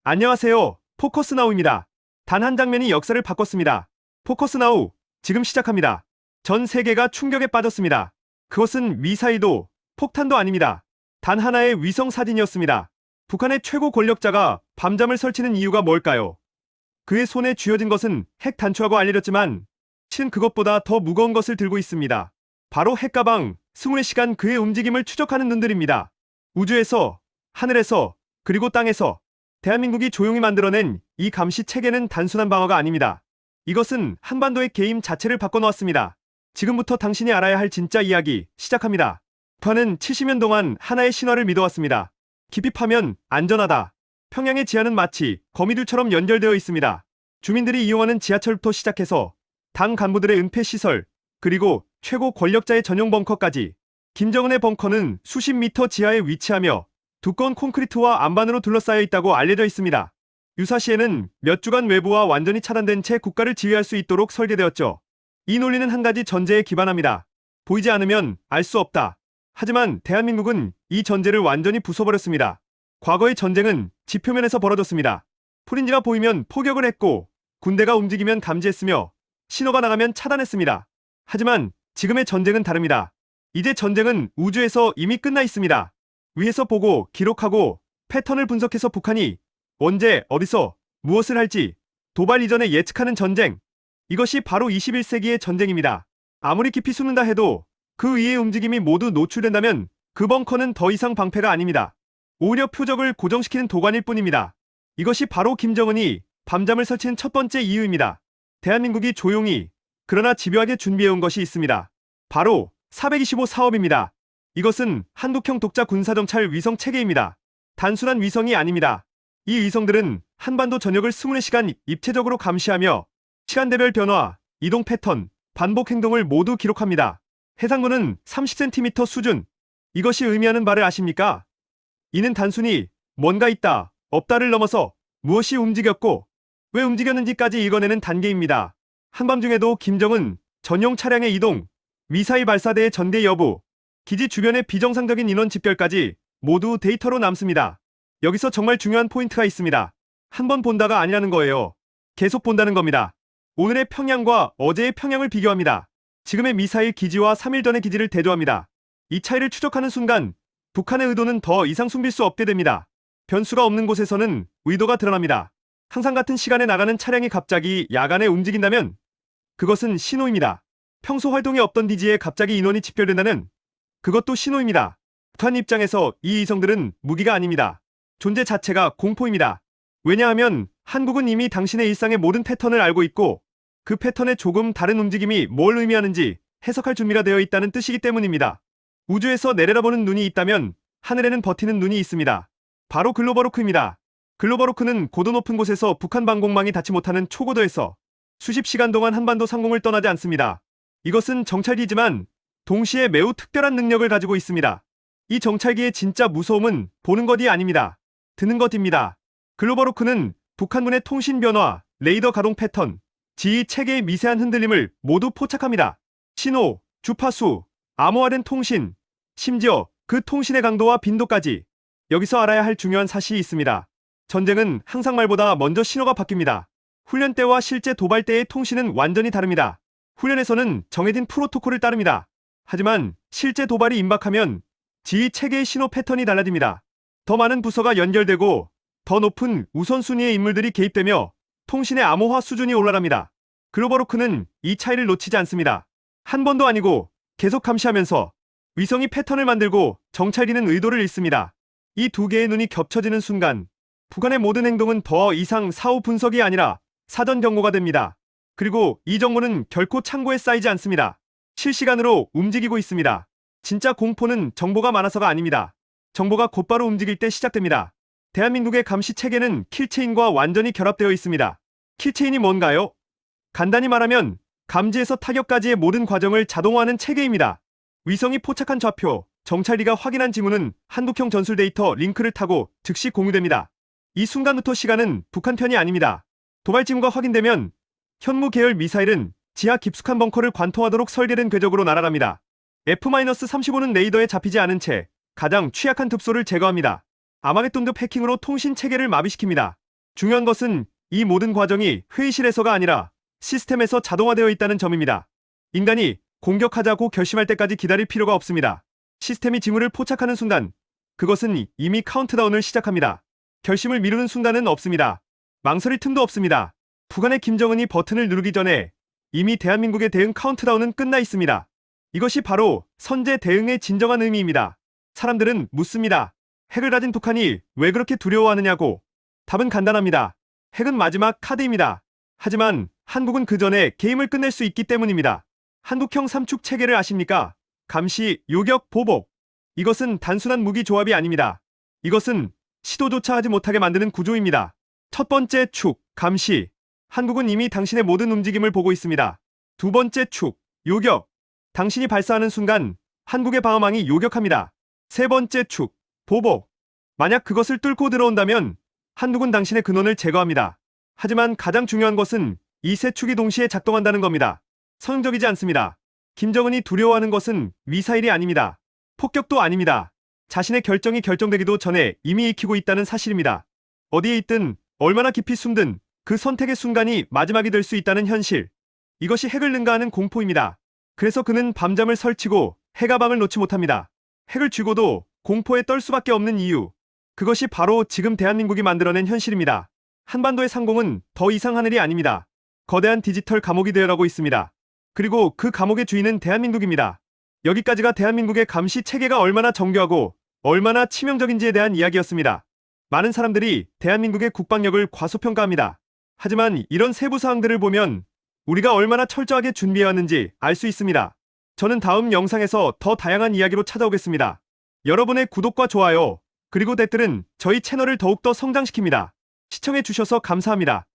안녕하세요. 포커스나우입니다. 단 한 장면이 역사를 바꿨습니다. 포커스나우, 지금 시작합니다. 전 세계가 충격에 빠졌습니다. 그것은 미사일도 폭탄도 아닙니다. 단 하나의 위성 사진이었습니다. 북한의 최고 권력자가 밤잠을 설치는 이유가 뭘까요? 그의 손에 쥐어진 것은 핵 단추라고 알려졌지만 실은 그것보다 더 무거운 것을 들고 있습니다. 바로 핵가방 스물의 시간 그의 움직임을 추적하는 눈들입니다. 우주에서, 하늘에서, 그리고 땅에서 대한민국이 조용히 만들어낸 이 감시 체계는 단순한 방어가 아닙니다. 이것은 한반도의 게임 자체를 바꿔놓았습니다. 지금부터 당신이 알아야 할 진짜 이야기 시작합니다. 북한은 70년 동안 하나의 신화를 믿어왔습니다. 깊이 파면 안전하다. 평양의 지하는 마치 거미줄처럼 연결되어 있습니다. 주민들이 이용하는 지하철부터 시작해서 당 간부들의 은폐시설, 그리고 최고 권력자의 전용 벙커까지. 김정은의 벙커는 수십 미터 지하에 위치하며 두꺼운 콘크리트와 안반으로 둘러싸여 있다고 알려져 있습니다. 유사시에는 몇 주간 외부와 완전히 차단된 채 국가를 지휘할 수 있도록 설계되었죠. 이 논리는 한 가지 전제에 기반합니다. 보이지 않으면 알 수 없다. 하지만 대한민국은 이 전제를 완전히 부숴버렸습니다. 과거의 전쟁은 지표면에서 벌어졌습니다. 프린지가 보이면 포격을 했고 군대가 움직이면 감지했으며 신호가 나가면 차단했습니다. 하지만 지금의 전쟁은 다릅니다. 이제 전쟁은 우주에서 이미 끝나 있습니다. 위에서 보고 기록하고 패턴을 분석해서 북한이 언제 어디서 무엇을 할지 도발 이전에 예측하는 전쟁. 이것이 바로 21세기의 전쟁입니다. 아무리 깊이 숨는다 해도 그 위의 움직임이 모두 노출된다면 그 벙커는 더 이상 방패가 아닙니다. 오히려 표적을 고정시키는 도관일 뿐입니다. 이것이 바로 김정은이 밤잠을 설치는 첫 번째 이유입니다. 대한민국이 조용히 그러나 집요하게 준비해온 것이 있습니다. 바로 425 사업입니다. 이것은 한국형 독자 군사정찰 위성 체계입니다. 단순한 위성이 아닙니다. 이 위성들은 한반도 전역을 24시간 입체적으로 감시하며 시간대별 변화, 이동 패턴, 반복 행동을 모두 기록합니다. 해상도는 30cm 수준. 이것이 의미하는 바를 아십니까? 이는 단순히 뭔가 있다, 없다를 넘어서 무엇이 움직였고 왜 움직였는지까지 읽어내는 단계입니다. 한밤중에도 김정은 전용 차량의 이동, 미사일 발사대의 전개 여부, 기지 주변의 비정상적인 인원 집결까지 모두 데이터로 남습니다. 여기서 정말 중요한 포인트가 있습니다. 한 번 본다가 아니라는 거예요. 계속 본다는 겁니다. 오늘의 평양과 어제의 평양을 비교합니다. 지금의 미사일 기지와 3일 전의 기지를 대조합니다. 이 차이를 추적하는 순간 북한의 의도는 더 이상 숨길 수 없게 됩니다. 변수가 없는 곳에서는 의도가 드러납니다. 항상 같은 시간에 나가는 차량이 갑자기 야간에 움직인다면 그것은 신호입니다. 평소 활동이 없던 기지에 갑자기 인원이 집결된다는 그것도 신호입니다. 북한 입장에서 이 위성들은 무기가 아닙니다. 존재 자체가 공포입니다. 왜냐하면 한국은 이미 당신의 일상의 모든 패턴을 알고 있고 그 패턴의 조금 다른 움직임이 뭘 의미하는지 해석할 준비가 되어 있다는 뜻이기 때문입니다. 우주에서 내려다보는 눈이 있다면 하늘에는 버티는 눈이 있습니다. 바로 글로벌호크입니다. 글로벌호크는 고도 높은 곳에서 북한 방공망이 닿지 못하는 초고도에서 수십 시간 동안 한반도 상공을 떠나지 않습니다. 이것은 정찰기지만 동시에 매우 특별한 능력을 가지고 있습니다. 이 정찰기의 진짜 무서움은 보는 것이 아닙니다. 드는 것입니다. 글로벌호크는 북한군의 통신 변화, 레이더 가동 패턴, 지휘 체계의 미세한 흔들림을 모두 포착합니다. 신호, 주파수, 암호화된 통신, 심지어 그 통신의 강도와 빈도까지. 여기서 알아야 할 중요한 사실이 있습니다. 전쟁은 항상 말보다 먼저 신호가 바뀝니다. 훈련 때와 실제 도발 때의 통신은 완전히 다릅니다. 훈련에서는 정해진 프로토콜을 따릅니다. 하지만 실제 도발이 임박하면 지휘 체계의 신호 패턴이 달라집니다. 더 많은 부서가 연결되고 더 높은 우선순위의 인물들이 개입되며 통신의 암호화 수준이 올라갑니다. 글로벌호크는 이 차이를 놓치지 않습니다. 한 번도 아니고 계속 감시하면서 위성이 패턴을 만들고 정찰기는 의도를 읽습니다. 이 두 개의 눈이 겹쳐지는 순간 북한의 모든 행동은 더 이상 사후 분석이 아니라 사전 경고가 됩니다. 그리고 이 정보는 결코 창고에 쌓이지 않습니다. 실시간으로 움직이고 있습니다. 진짜 공포는 정보가 많아서가 아닙니다. 정보가 곧바로 움직일 때 시작됩니다. 대한민국의 감시 체계는 킬체인과 완전히 결합되어 있습니다. 킬체인이 뭔가요? 간단히 말하면 감지에서 타격까지의 모든 과정을 자동화하는 체계입니다. 위성이 포착한 좌표, 정찰기가 확인한 지문은 한국형 전술 데이터 링크를 타고 즉시 공유됩니다. 이 순간부터 시간은 북한 편이 아닙니다. 도발 징후가 확인되면 현무 계열 미사일은 지하 깊숙한 벙커를 관통하도록 설계된 궤적으로 날아갑니다. F-35는 레이더에 잡히지 않은 채 가장 취약한 급소를 제거합니다. 아마겟돈급 해킹으로 통신 체계를 마비시킵니다. 중요한 것은 이 모든 과정이 회의실에서가 아니라 시스템에서 자동화되어 있다는 점입니다. 인간이 공격하자고 결심할 때까지 기다릴 필요가 없습니다. 시스템이 징후를 포착하는 순간 그것은 이미 카운트다운을 시작합니다. 결심을 미루는 순간은 없습니다. 망설일 틈도 없습니다. 북한의 김정은이 버튼을 누르기 전에 이미 대한민국의 대응 카운트다운은 끝나 있습니다. 이것이 바로 선제 대응의 진정한 의미입니다. 사람들은 묻습니다. 핵을 가진 북한이 왜 그렇게 두려워하느냐고. 답은 간단합니다. 핵은 마지막 카드입니다. 하지만 한국은 그 전에 게임을 끝낼 수 있기 때문입니다. 한국형 삼축 체계를 아십니까? 감시, 요격, 보복. 이것은 단순한 무기 조합이 아닙니다. 이것은 시도조차 하지 못하게 만드는 구조입니다. 첫 번째 축, 감시. 한국은 이미 당신의 모든 움직임을 보고 있습니다. 두 번째 축, 요격. 당신이 발사하는 순간 한국의 방어망이 요격합니다. 세 번째 축, 보복. 만약 그것을 뚫고 들어온다면 한국은 당신의 근원을 제거합니다. 하지만 가장 중요한 것은 이 세 축이 동시에 작동한다는 겁니다. 성적이지 않습니다. 김정은이 두려워하는 것은 미사일이 아닙니다. 폭격도 아닙니다. 자신의 결정이 결정되기도 전에 이미 익히고 있다는 사실입니다. 어디에 있든 얼마나 깊이 숨든 그 선택의 순간이 마지막이 될 수 있다는 현실. 이것이 핵을 능가하는 공포입니다. 그래서 그는 밤잠을 설치고 핵가방을 놓지 못합니다. 핵을 쥐고도 공포에 떨 수밖에 없는 이유. 그것이 바로 지금 대한민국이 만들어낸 현실입니다. 한반도의 상공은 더 이상 하늘이 아닙니다. 거대한 디지털 감옥이 되어가고 있습니다. 그리고 그 감옥의 주인은 대한민국입니다. 여기까지가 대한민국의 감시 체계가 얼마나 정교하고 얼마나 치명적인지에 대한 이야기였습니다. 많은 사람들이 대한민국의 국방력을 과소평가합니다. 하지만 이런 세부 사항들을 보면 우리가 얼마나 철저하게 준비해왔는지 알 수 있습니다. 저는 다음 영상에서 더 다양한 이야기로 찾아오겠습니다. 여러분의 구독과 좋아요, 그리고 댓글은 저희 채널을 더욱더 성장시킵니다. 시청해주셔서 감사합니다.